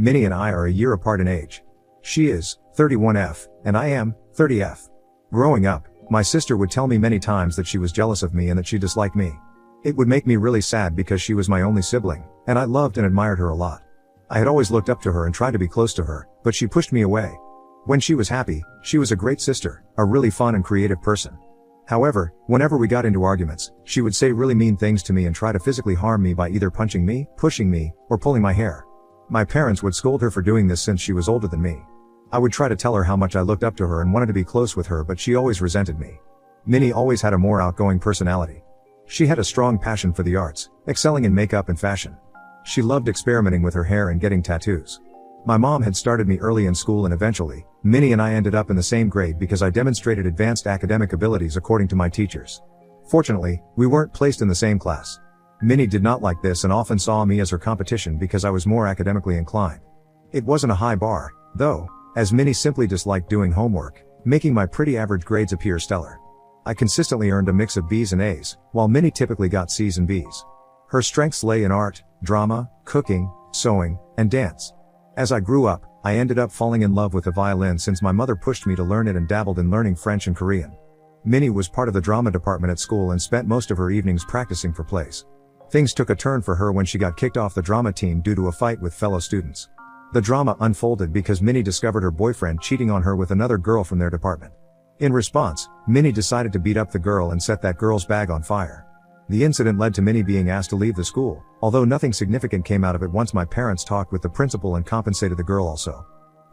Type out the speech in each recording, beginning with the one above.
Minnie and I are a year apart in age. She is 31F, and I am 30F. Growing up, my sister would tell me many times that she was jealous of me and that she disliked me. It would make me really sad because she was my only sibling, and I loved and admired her a lot. I had always looked up to her and tried to be close to her, but she pushed me away. When she was happy, she was a great sister, a really fun and creative person. However, whenever we got into arguments, she would say really mean things to me and try to physically harm me by either punching me, pushing me, or pulling my hair. My parents would scold her for doing this since she was older than me. I would try to tell her how much I looked up to her and wanted to be close with her, but she always resented me. Minnie always had a more outgoing personality. She had a strong passion for the arts, excelling in makeup and fashion. She loved experimenting with her hair and getting tattoos. My mom had started me early in school, and eventually, Minnie and I ended up in the same grade because I demonstrated advanced academic abilities according to my teachers. Fortunately, we weren't placed in the same class. Minnie did not like this and often saw me as her competition because I was more academically inclined. It wasn't a high bar, though, as Minnie simply disliked doing homework, making my pretty average grades appear stellar. I consistently earned a mix of B's and A's, while Minnie typically got C's and B's. Her strengths lay in art, drama, cooking, sewing, and dance. As I grew up, I ended up falling in love with the violin since my mother pushed me to learn it and dabbled in learning French and Korean. Minnie was part of the drama department at school and spent most of her evenings practicing for plays. Things took a turn for her when she got kicked off the drama team due to a fight with fellow students. The drama unfolded because Minnie discovered her boyfriend cheating on her with another girl from their department. In response, Minnie decided to beat up the girl and set that girl's bag on fire. The incident led to Minnie being asked to leave the school, although nothing significant came out of it once my parents talked with the principal and compensated the girl also.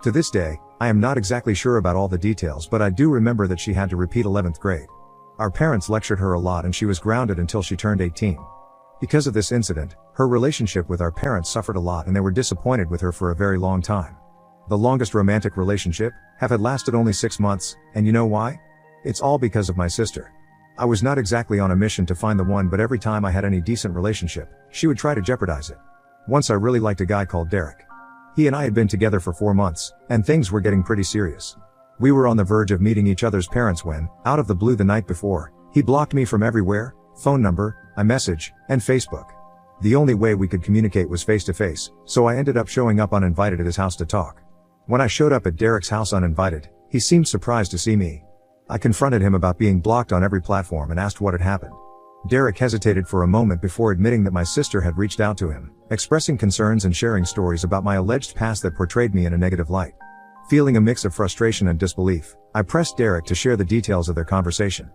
To this day, I am not exactly sure about all the details, but I do remember that she had to repeat 11th grade. Our parents lectured her a lot and she was grounded until she turned 18. Because of this incident, her relationship with our parents suffered a lot and they were disappointed with her for a very long time. The longest romantic relationship had lasted only 6 months, and you know why? It's all because of my sister. I was not exactly on a mission to find the one, but every time I had any decent relationship, she would try to jeopardize it. Once I really liked a guy called Derek. He and I had been together for 4 months, and things were getting pretty serious. We were on the verge of meeting each other's parents when, out of the blue the night before, he blocked me from everywhere: phone number, iMessage, and Facebook. The only way we could communicate was face to face, so I ended up showing up uninvited at his house to talk. When I showed up at Derek's house uninvited, he seemed surprised to see me. I confronted him about being blocked on every platform and asked what had happened. Derek hesitated for a moment before admitting that my sister had reached out to him, expressing concerns and sharing stories about my alleged past that portrayed me in a negative light. Feeling a mix of frustration and disbelief, I pressed Derek to share the details of their conversation.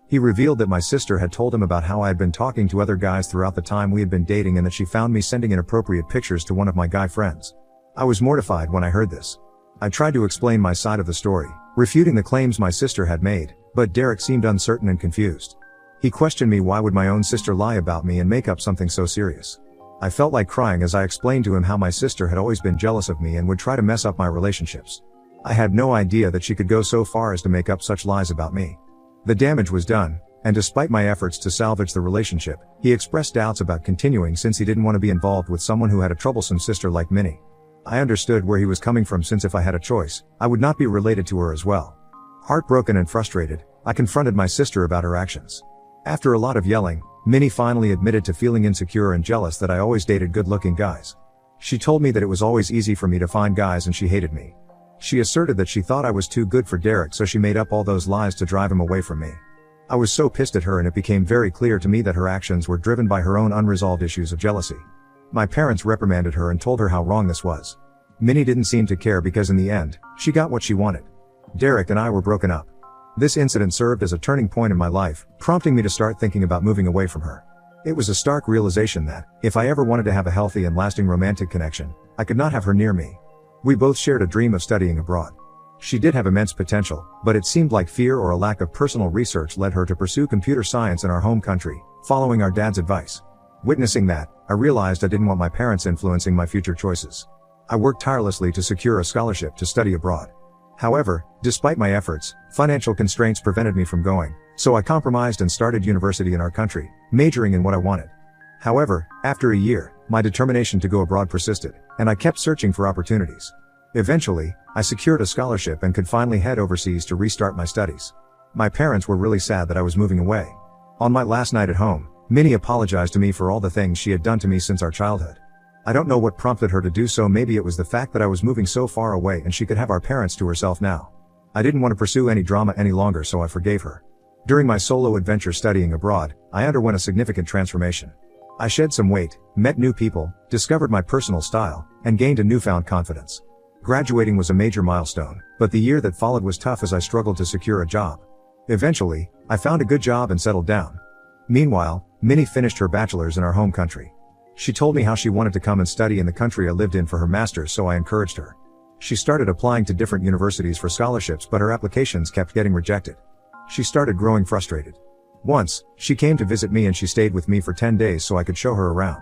He revealed that my sister had told him about how I had been talking to other guys throughout the time we had been dating and that she found me sending inappropriate pictures to one of my guy friends. I was mortified when I heard this. I tried to explain my side of the story, refuting the claims my sister had made, but Derek seemed uncertain and confused. He questioned me why would my own sister lie about me and make up something so serious. I felt like crying as I explained to him how my sister had always been jealous of me and would try to mess up my relationships. I had no idea that she could go so far as to make up such lies about me. The damage was done, and despite my efforts to salvage the relationship, he expressed doubts about continuing since he didn't want to be involved with someone who had a troublesome sister like Minnie. I understood where he was coming from since if I had a choice, I would not be related to her as well. Heartbroken and frustrated, I confronted my sister about her actions. After a lot of yelling, Minnie finally admitted to feeling insecure and jealous that I always dated good-looking guys. She told me that it was always easy for me to find guys and she hated me. She asserted that she thought I was too good for Derek, so she made up all those lies to drive him away from me. I was so pissed at her and it became very clear to me that her actions were driven by her own unresolved issues of jealousy. My parents reprimanded her and told her how wrong this was. Minnie didn't seem to care because in the end, she got what she wanted. Derek and I were broken up. This incident served as a turning point in my life, prompting me to start thinking about moving away from her. It was a stark realization that, if I ever wanted to have a healthy and lasting romantic connection, I could not have her near me. We both shared a dream of studying abroad. She did have immense potential, but it seemed like fear or a lack of personal research led her to pursue computer science in our home country, following our dad's advice. Witnessing that, I realized I didn't want my parents influencing my future choices. I worked tirelessly to secure a scholarship to study abroad. However, despite my efforts, financial constraints prevented me from going, so I compromised and started university in our country, majoring in what I wanted. However, after a year, my determination to go abroad persisted, and I kept searching for opportunities. Eventually, I secured a scholarship and could finally head overseas to restart my studies. My parents were really sad that I was moving away. On my last night at home, Minnie apologized to me for all the things she had done to me since our childhood. I don't know what prompted her to do so. Maybe it was the fact that I was moving so far away and she could have our parents to herself now. I didn't want to pursue any drama any longer, so I forgave her. During my solo adventure studying abroad, I underwent a significant transformation. I shed some weight, met new people, discovered my personal style, and gained a newfound confidence. Graduating was a major milestone, but the year that followed was tough as I struggled to secure a job. Eventually, I found a good job and settled down. Meanwhile, Minnie finished her bachelor's in our home country. She told me how she wanted to come and study in the country I lived in for her master's, so I encouraged her. She started applying to different universities for scholarships, but her applications kept getting rejected. She started growing frustrated. Once, she came to visit me and she stayed with me for 10 days so I could show her around.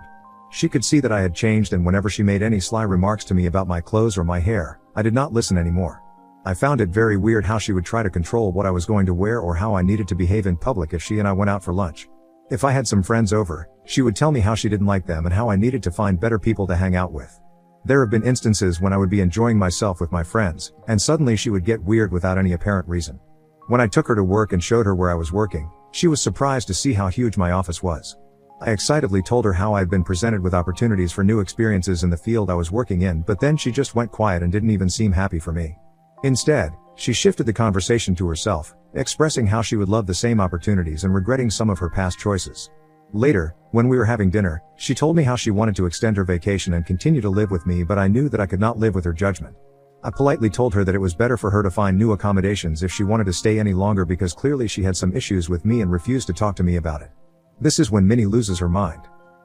She could see that I had changed, and whenever she made any sly remarks to me about my clothes or my hair, I did not listen anymore. I found it very weird how she would try to control what I was going to wear or how I needed to behave in public if she and I went out for lunch. If I had some friends over, she would tell me how she didn't like them and how I needed to find better people to hang out with. There have been instances when I would be enjoying myself with my friends, and suddenly she would get weird without any apparent reason. When I took her to work and showed her where I was working, she was surprised to see how huge my office was. I excitedly told her how I had been presented with opportunities for new experiences in the field I was working in, but then she just went quiet and didn't even seem happy for me. Instead, she shifted the conversation to herself, expressing how she would love the same opportunities and regretting some of her past choices. Later, when we were having dinner, she told me how she wanted to extend her vacation and continue to live with me, but I knew that I could not live with her judgment. I politely told her that it was better for her to find new accommodations if she wanted to stay any longer, because clearly she had some issues with me and refused to talk to me about it. This is when Minnie loses her mind.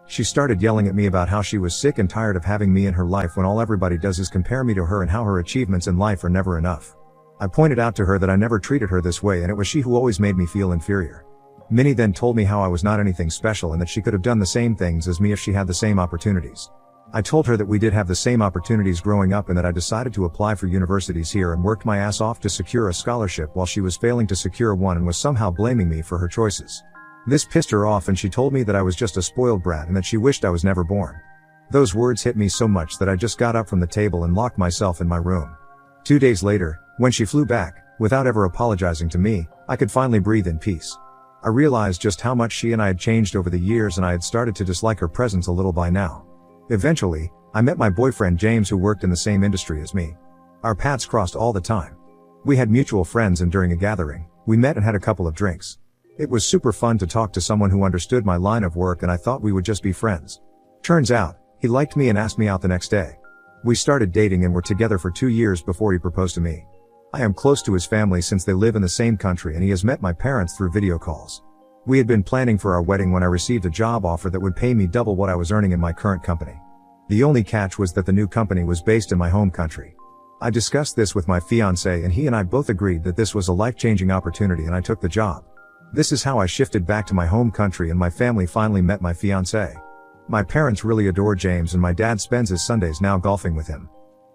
She started yelling at me about how she was sick and tired of having me in her life when all everybody does is compare me to her and how her achievements in life are never enough. I pointed out to her that I never treated her this way and it was she who always made me feel inferior. Minnie then told me how I was not anything special and that she could have done the same things as me if she had the same opportunities. I told her that we did have the same opportunities growing up and that I decided to apply for universities here and worked my ass off to secure a scholarship while she was failing to secure one and was somehow blaming me for her choices. This pissed her off and she told me that I was just a spoiled brat and that she wished I was never born. Those words hit me so much that I just got up from the table and locked myself in my room. 2 days later, when she flew back, without ever apologizing to me, I could finally breathe in peace. I realized just how much she and I had changed over the years and I had started to dislike her presence a little by now. Eventually, I met my boyfriend James, who worked in the same industry as me. Our paths crossed all the time. We had mutual friends and during a gathering, we met and had a couple of drinks. It was super fun to talk to someone who understood my line of work and I thought we would just be friends. Turns out, he liked me and asked me out the next day. We started dating and were together for 2 years before he proposed to me. I am close to his family since they live in the same country and he has met my parents through video calls. We had been planning for our wedding when I received a job offer that would pay me double what I was earning in my current company. The only catch was that the new company was based in my home country. I discussed this with my fiancé and he and I both agreed that this was a life-changing opportunity and I took the job. This is how I shifted back to my home country and my family finally met my fiancé. My parents really adore James and my dad spends his Sundays now golfing with him.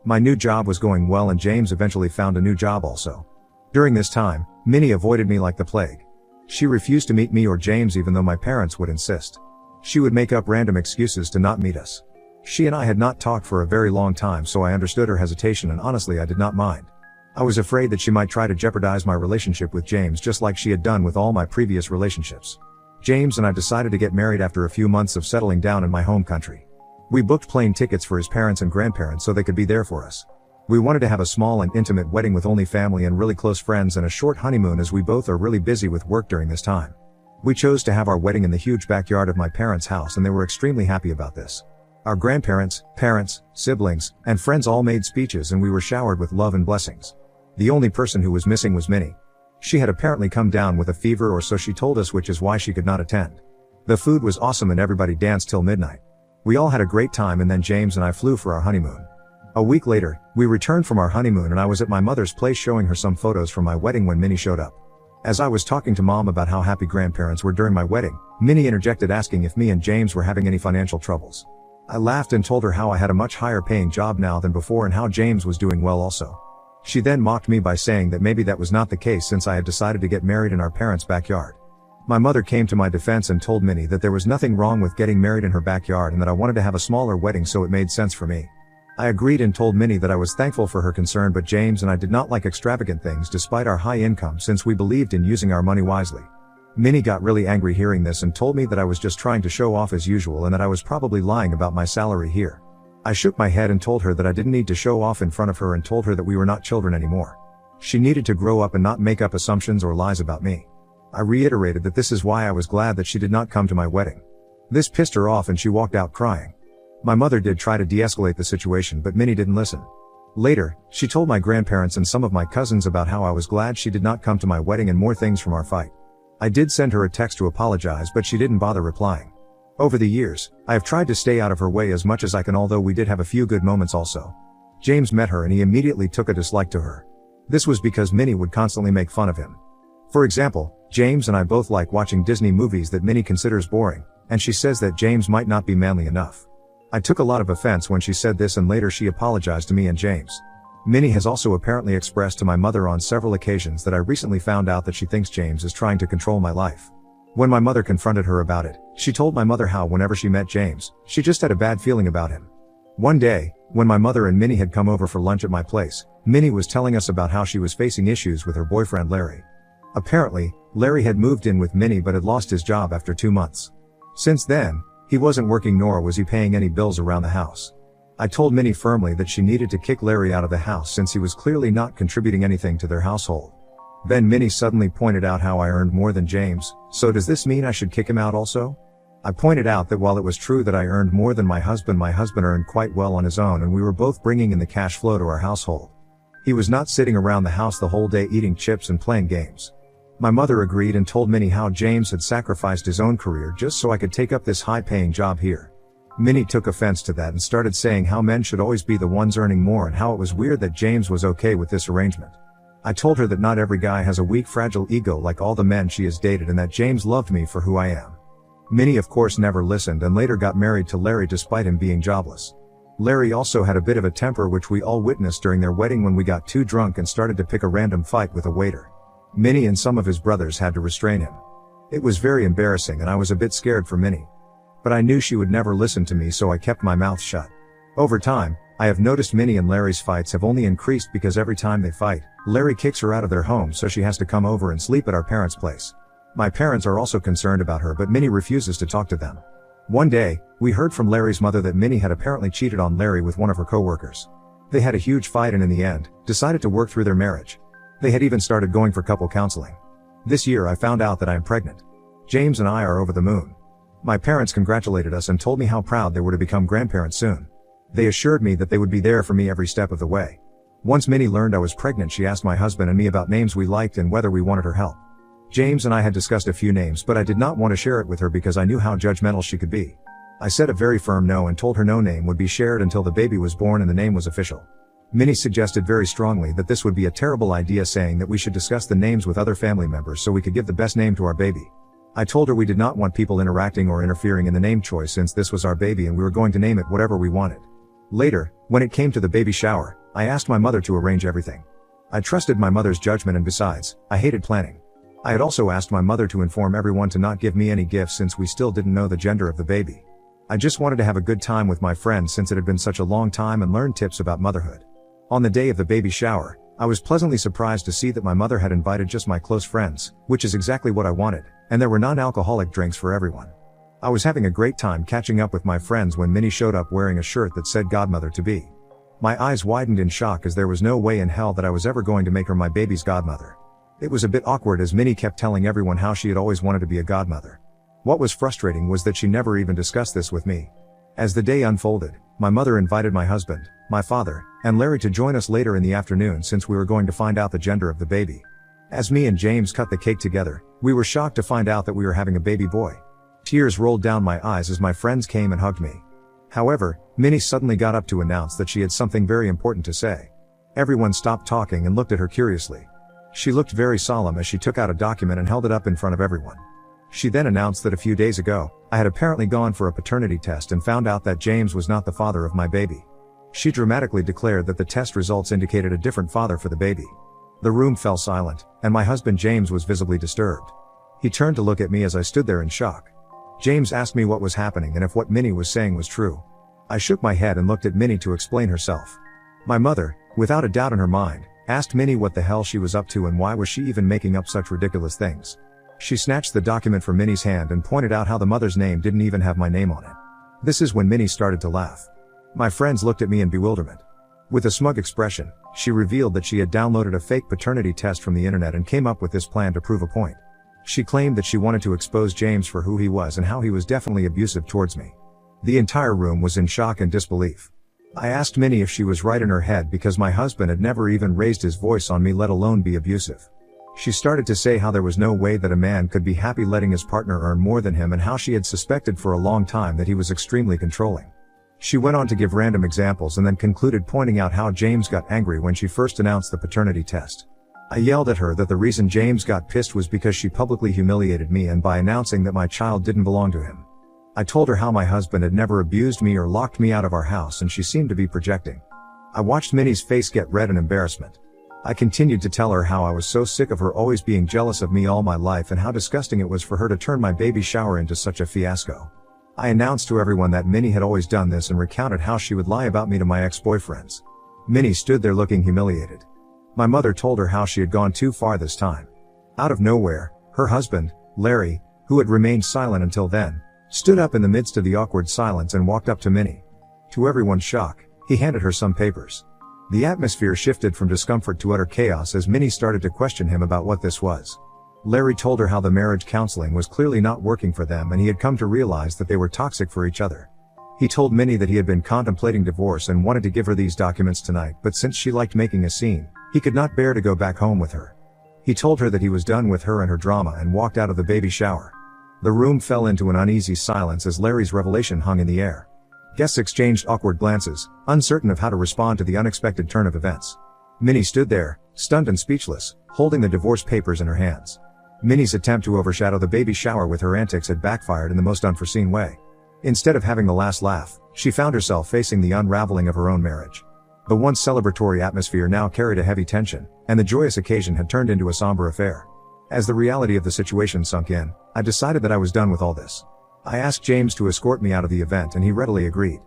My new job was going well and James eventually found a new job also. During this time, Minnie avoided me like the plague. She refused to meet me or James even though my parents would insist. She would make up random excuses to not meet us. She and I had not talked for a very long time, so I understood her hesitation and honestly I did not mind. I was afraid that she might try to jeopardize my relationship with James just like she had done with all my previous relationships. James and I decided to get married after a few months of settling down in my home country. We booked plane tickets for his parents and grandparents so they could be there for us. We wanted to have a small and intimate wedding with only family and really close friends and a short honeymoon as we both are really busy with work during this time. We chose to have our wedding in the huge backyard of my parents' house and they were extremely happy about this. Our grandparents, parents, siblings, and friends all made speeches and we were showered with love and blessings. The only person who was missing was Minnie. She had apparently come down with a fever or so she told us, which is why she could not attend. The food was awesome and everybody danced till midnight. We all had a great time and then James and I flew for our honeymoon. A week later, we returned from our honeymoon and I was at my mother's place showing her some photos from my wedding when Minnie showed up. As I was talking to Mom about how happy grandparents were during my wedding, Minnie interjected asking if me and James were having any financial troubles. I laughed and told her how I had a much higher paying job now than before and how James was doing well also. She then mocked me by saying that maybe that was not the case since I had decided to get married in our parents' backyard. My mother came to my defense and told Minnie that there was nothing wrong with getting married in her backyard and that I wanted to have a smaller wedding so it made sense for me. I agreed and told Minnie that I was thankful for her concern, but James and I did not like extravagant things despite our high income since we believed in using our money wisely. Minnie got really angry hearing this and told me that I was just trying to show off as usual and that I was probably lying about my salary here. I shook my head and told her that I didn't need to show off in front of her and told her that we were not children anymore. She needed to grow up and not make up assumptions or lies about me. I reiterated that this is why I was glad that she did not come to my wedding. This pissed her off and she walked out crying. My mother did try to de-escalate the situation, but Minnie didn't listen. Later, she told my grandparents and some of my cousins about how I was glad she did not come to my wedding and more things from our fight. I did send her a text to apologize, but she didn't bother replying. Over the years, I have tried to stay out of her way as much as I can, although we did have a few good moments also. James met her and he immediately took a dislike to her. This was because Minnie would constantly make fun of him. For example, James and I both like watching Disney movies that Minnie considers boring, and she says that James might not be manly enough. I took a lot of offense when she said this and later she apologized to me and James. Minnie has also apparently expressed to my mother on several occasions that I recently found out that she thinks James is trying to control my life. When my mother confronted her about it, she told my mother how whenever she met James, she just had a bad feeling about him. One day, when my mother and Minnie had come over for lunch at my place, Minnie was telling us about how she was facing issues with her boyfriend Larry. Apparently, Larry had moved in with Minnie but had lost his job after 2 months. Since then, he wasn't working nor was he paying any bills around the house. I told Minnie firmly that she needed to kick Larry out of the house since he was clearly not contributing anything to their household. Then Minnie suddenly pointed out how I earned more than James, so does this mean I should kick him out also? I pointed out that while it was true that I earned more than my husband earned quite well on his own and we were both bringing in the cash flow to our household. He was not sitting around the house the whole day eating chips and playing games. My mother agreed and told Minnie how James had sacrificed his own career just so I could take up this high-paying job here. Minnie took offense to that and started saying how men should always be the ones earning more and how it was weird that James was okay with this arrangement. I told her that not every guy has a weak, fragile ego like all the men she has dated and that James loved me for who I am. Minnie of course never listened and later got married to Larry despite him being jobless. Larry also had a bit of a temper which we all witnessed during their wedding when we got too drunk and started to pick a random fight with a waiter. Minnie and some of his brothers had to restrain him. It was very embarrassing and I was a bit scared for Minnie. But I knew she would never listen to me, so I kept my mouth shut. Over time, I have noticed Minnie and Larry's fights have only increased because every time they fight, Larry kicks her out of their home so she has to come over and sleep at our parents' place. My parents are also concerned about her, but Minnie refuses to talk to them. One day, we heard from Larry's mother that Minnie had apparently cheated on Larry with one of her co-workers. They had a huge fight and in the end, decided to work through their marriage. They had even started going for couple counseling. This year I found out that I am pregnant. James and I are over the moon. My parents congratulated us and told me how proud they were to become grandparents soon. They assured me that they would be there for me every step of the way. Once Minnie learned I was pregnant, she asked my husband and me about names we liked and whether we wanted her help. James and I had discussed a few names, but I did not want to share it with her because I knew how judgmental she could be. I said a very firm no and told her no name would be shared until the baby was born and the name was official. Minnie suggested very strongly that this would be a terrible idea, saying that we should discuss the names with other family members so we could give the best name to our baby. I told her we did not want people interacting or interfering in the name choice since this was our baby and we were going to name it whatever we wanted. Later, when it came to the baby shower, I asked my mother to arrange everything. I trusted my mother's judgment and besides, I hated planning. I had also asked my mother to inform everyone to not give me any gifts since we still didn't know the gender of the baby. I just wanted to have a good time with my friends since it had been such a long time and learn tips about motherhood. On the day of the baby shower, I was pleasantly surprised to see that my mother had invited just my close friends, which is exactly what I wanted, and there were non-alcoholic drinks for everyone. I was having a great time catching up with my friends when Minnie showed up wearing a shirt that said godmother-to-be. My eyes widened in shock as there was no way in hell that I was ever going to make her my baby's godmother. It was a bit awkward as Minnie kept telling everyone how she had always wanted to be a godmother. What was frustrating was that she never even discussed this with me. As the day unfolded, my mother invited my husband, my father, and Larry to join us later in the afternoon since we were going to find out the gender of the baby. As me and James cut the cake together, we were shocked to find out that we were having a baby boy. Tears rolled down my eyes as my friends came and hugged me. However, Minnie suddenly got up to announce that she had something very important to say. Everyone stopped talking and looked at her curiously. She looked very solemn as she took out a document and held it up in front of everyone. She then announced that a few days ago, I had apparently gone for a paternity test and found out that James was not the father of my baby. She dramatically declared that the test results indicated a different father for the baby. The room fell silent, and my husband James was visibly disturbed. He turned to look at me as I stood there in shock. James asked me what was happening and if what Minnie was saying was true. I shook my head and looked at Minnie to explain herself. My mother, without a doubt in her mind, asked Minnie what the hell she was up to and why was she even making up such ridiculous things. She snatched the document from Minnie's hand and pointed out how the mother's name didn't even have my name on it. This is when Minnie started to laugh. My friends looked at me in bewilderment. With a smug expression, she revealed that she had downloaded a fake paternity test from the internet and came up with this plan to prove a point. She claimed that she wanted to expose James for who he was and how he was definitely abusive towards me. The entire room was in shock and disbelief. I asked Minnie if she was right in her head because my husband had never even raised his voice on me, let alone be abusive. She started to say how there was no way that a man could be happy letting his partner earn more than him and how she had suspected for a long time that he was extremely controlling. She went on to give random examples and then concluded pointing out how James got angry when she first announced the paternity test. I yelled at her that the reason James got pissed was because she publicly humiliated me and by announcing that my child didn't belong to him. I told her how my husband had never abused me or locked me out of our house and she seemed to be projecting. I watched Minnie's face get red in embarrassment. I continued to tell her how I was so sick of her always being jealous of me all my life and how disgusting it was for her to turn my baby shower into such a fiasco. I announced to everyone that Minnie had always done this and recounted how she would lie about me to my ex-boyfriends. Minnie stood there looking humiliated. My mother told her how she had gone too far this time. Out of nowhere, her husband, Larry, who had remained silent until then, stood up in the midst of the awkward silence and walked up to Minnie. To everyone's shock, he handed her some papers. The atmosphere shifted from discomfort to utter chaos as Minnie started to question him about what this was. Larry told her how the marriage counseling was clearly not working for them and he had come to realize that they were toxic for each other. He told Minnie that he had been contemplating divorce and wanted to give her these documents tonight, but since she liked making a scene, he could not bear to go back home with her. He told her that he was done with her and her drama and walked out of the baby shower. The room fell into an uneasy silence as Larry's revelation hung in the air. Guests exchanged awkward glances, uncertain of how to respond to the unexpected turn of events. Minnie stood there, stunned and speechless, holding the divorce papers in her hands. Minnie's attempt to overshadow the baby shower with her antics had backfired in the most unforeseen way. Instead of having the last laugh, she found herself facing the unraveling of her own marriage. The once celebratory atmosphere now carried a heavy tension, and the joyous occasion had turned into a somber affair. As the reality of the situation sunk in, I decided that I was done with all this. I asked James to escort me out of the event and he readily agreed.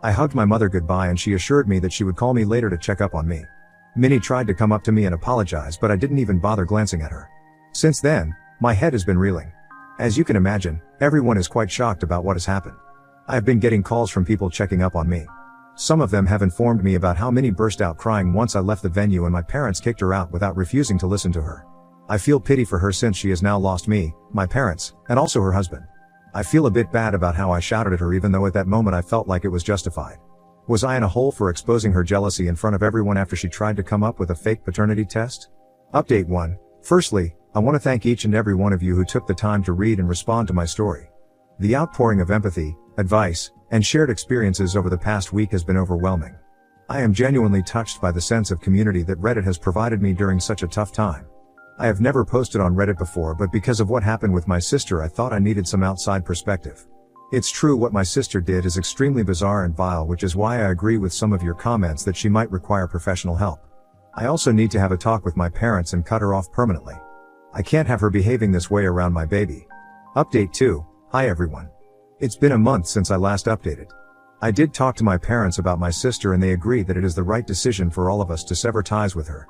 I hugged my mother goodbye and she assured me that she would call me later to check up on me. Minnie tried to come up to me and apologize, but I didn't even bother glancing at her. Since then, my head has been reeling. As you can imagine, everyone is quite shocked about what has happened. I have been getting calls from people checking up on me. Some of them have informed me about how Minnie burst out crying once I left the venue and my parents kicked her out without refusing to listen to her. I feel pity for her since she has now lost me, my parents, and also her husband. I feel a bit bad about how I shouted at her even though at that moment I felt like it was justified. Was I in a hole for exposing her jealousy in front of everyone after she tried to come up with a fake paternity test? Update 1. Firstly, I want to thank each and every one of you who took the time to read and respond to my story. The outpouring of empathy, advice, and shared experiences over the past week has been overwhelming. I am genuinely touched by the sense of community that Reddit has provided me during such a tough time. I have never posted on Reddit before, but because of what happened with my sister I thought I needed some outside perspective. It's true what my sister did is extremely bizarre and vile, which is why I agree with some of your comments that she might require professional help. I also need to have a talk with my parents and cut her off permanently. I can't have her behaving this way around my baby. Update 2. Hi everyone. It's been a month since I last updated. I did talk to my parents about my sister and they agreed that it is the right decision for all of us to sever ties with her.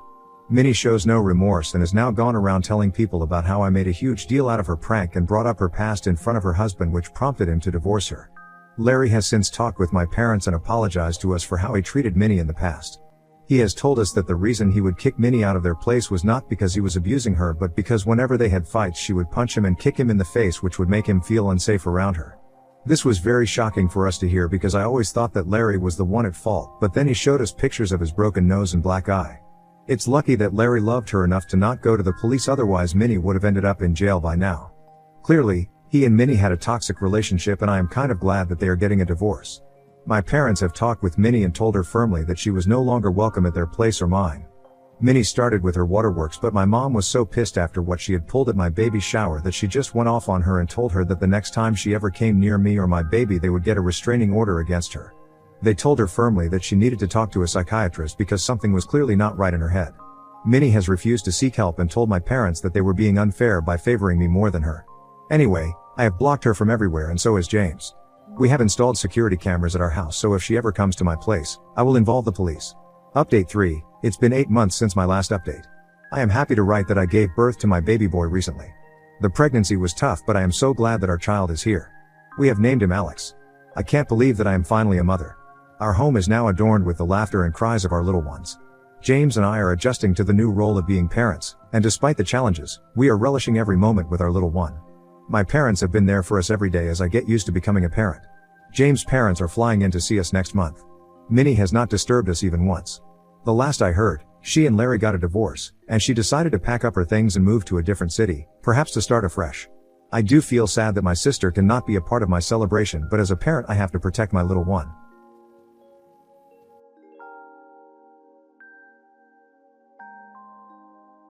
Minnie shows no remorse and has now gone around telling people about how I made a huge deal out of her prank and brought up her past in front of her husband, which prompted him to divorce her. Larry has since talked with my parents and apologized to us for how he treated Minnie in the past. He has told us that the reason he would kick Minnie out of their place was not because he was abusing her, but because whenever they had fights she would punch him and kick him in the face, which would make him feel unsafe around her. This was very shocking for us to hear because I always thought that Larry was the one at fault, but then he showed us pictures of his broken nose and black eye. It's lucky that Larry loved her enough to not go to the police, otherwise Minnie would have ended up in jail by now. Clearly, he and Minnie had a toxic relationship and I am kind of glad that they are getting a divorce. My parents have talked with Minnie and told her firmly that she was no longer welcome at their place or mine. Minnie started with her waterworks, but my mom was so pissed after what she had pulled at my baby shower that she just went off on her and told her that the next time she ever came near me or my baby they would get a restraining order against her. They told her firmly that she needed to talk to a psychiatrist because something was clearly not right in her head. Minnie has refused to seek help and told my parents that they were being unfair by favoring me more than her. Anyway, I have blocked her from everywhere and so has James. We have installed security cameras at our house, so if she ever comes to my place, I will involve the police. Update 3. It's been 8 months since my last update. I am happy to write that I gave birth to my baby boy recently. The pregnancy was tough, but I am so glad that our child is here. We have named him Alex. I can't believe that I am finally a mother. Our home is now adorned with the laughter and cries of our little ones. James and I are adjusting to the new role of being parents, and despite the challenges, we are relishing every moment with our little one. My parents have been there for us every day as I get used to becoming a parent. James' parents are flying in to see us next month. Minnie has not disturbed us even once. The last I heard, she and Larry got a divorce, and she decided to pack up her things and move to a different city, perhaps to start afresh. I do feel sad that my sister cannot be a part of my celebration, but as a parent I have to protect my little one.